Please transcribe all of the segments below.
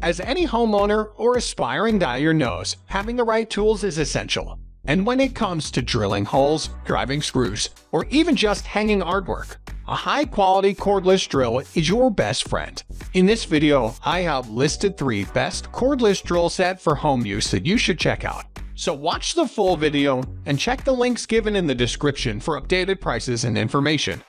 As any homeowner or aspiring dyer knows, having the right tools is essential. And when it comes to drilling holes, driving screws, or even just hanging artwork, a high-quality cordless drill is your best friend. In this video, I have listed 3 best cordless drill set for home use that you should check out. So watch the full video and check the links given in the description for updated prices and information.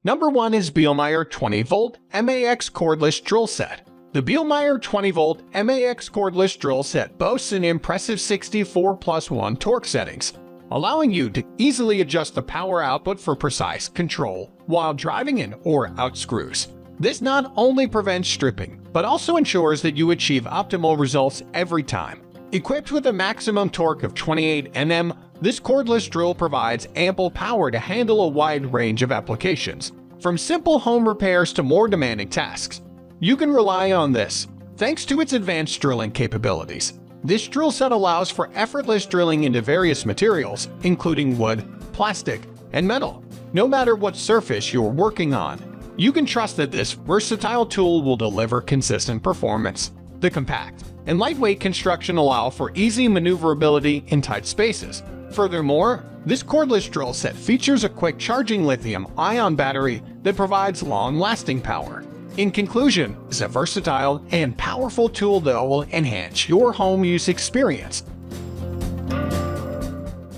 Number 1 is Bielmeier 20-volt MAX cordless drill set. The Bielmeier 20-volt MAX cordless drill set boasts an impressive 64+1 torque settings, allowing you to easily adjust the power output for precise control while driving in or out screws. This not only prevents stripping, but also ensures that you achieve optimal results every time. Equipped with a maximum torque of 28 Nm, this cordless drill provides ample power to handle a wide range of applications, from simple home repairs to more demanding tasks. You can rely on this, thanks to its advanced drilling capabilities. This drill set allows for effortless drilling into various materials, including wood, plastic, and metal. No matter what surface you're working on, you can trust that this versatile tool will deliver consistent performance. The compact and lightweight construction allow for easy maneuverability in tight spaces. Furthermore, this cordless drill set features a quick-charging lithium-ion battery that provides long-lasting power. In conclusion, it's a versatile and powerful tool that will enhance your home use experience.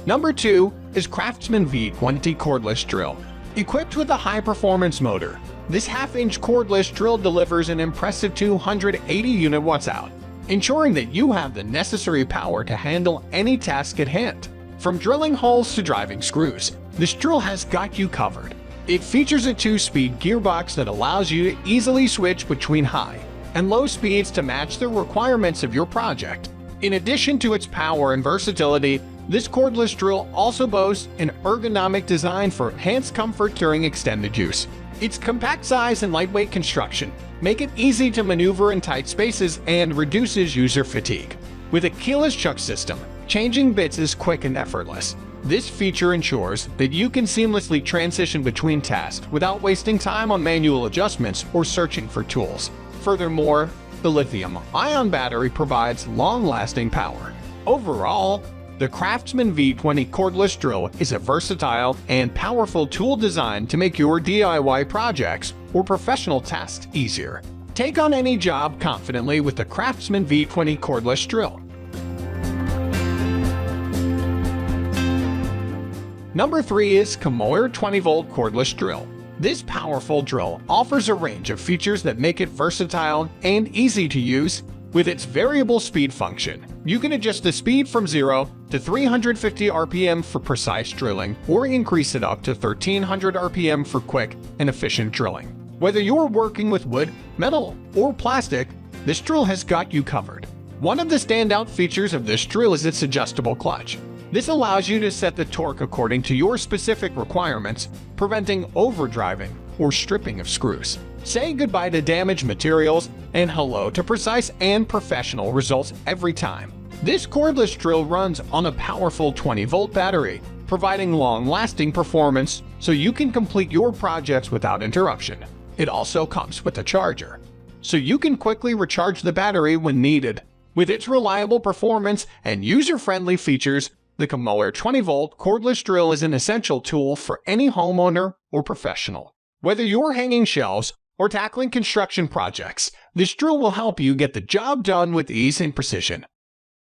Number 2 is CRAFTSMAN V20 cordless drill. Equipped with a high-performance motor, this half-inch cordless drill delivers an impressive 280 unit watts out, ensuring that you have the necessary power to handle any task at hand. From drilling holes to driving screws, this drill has got you covered. It features a 2-speed gearbox that allows you to easily switch between high and low speeds to match the requirements of your project. In addition to its power and versatility, this cordless drill also boasts an ergonomic design for enhanced comfort during extended use. Its compact size and lightweight construction make it easy to maneuver in tight spaces and reduces user fatigue. With a keyless chuck system, changing bits is quick and effortless. This feature ensures that you can seamlessly transition between tasks without wasting time on manual adjustments or searching for tools. Furthermore, the lithium-ion battery provides long-lasting power. Overall, the CRAFTSMAN V20 cordless drill is a versatile and powerful tool designed to make your DIY projects or professional tasks easier. Take on any job confidently with the CRAFTSMAN V20 cordless drill. Number 3 is COMOWARE 20-volt cordless drill. This powerful drill offers a range of features that make it versatile and easy to use. With its variable speed function, you can adjust the speed from 0 to 350 RPM for precise drilling, or increase it up to 1300 RPM for quick and efficient drilling. Whether you're working with wood, metal, or plastic, this drill has got you covered. One of the standout features of this drill is its adjustable clutch. This allows you to set the torque according to your specific requirements, preventing overdriving or stripping of screws. Say goodbye to damaged materials and hello to precise and professional results every time. This cordless drill runs on a powerful 20-volt battery, providing long-lasting performance so you can complete your projects without interruption. It also comes with a charger, so you can quickly recharge the battery when needed. With its reliable performance and user-friendly features, the COMOWARE 20-volt cordless drill is an essential tool for any homeowner or professional. Whether you're hanging shelves or tackling construction projects, this drill will help you get the job done with ease and precision.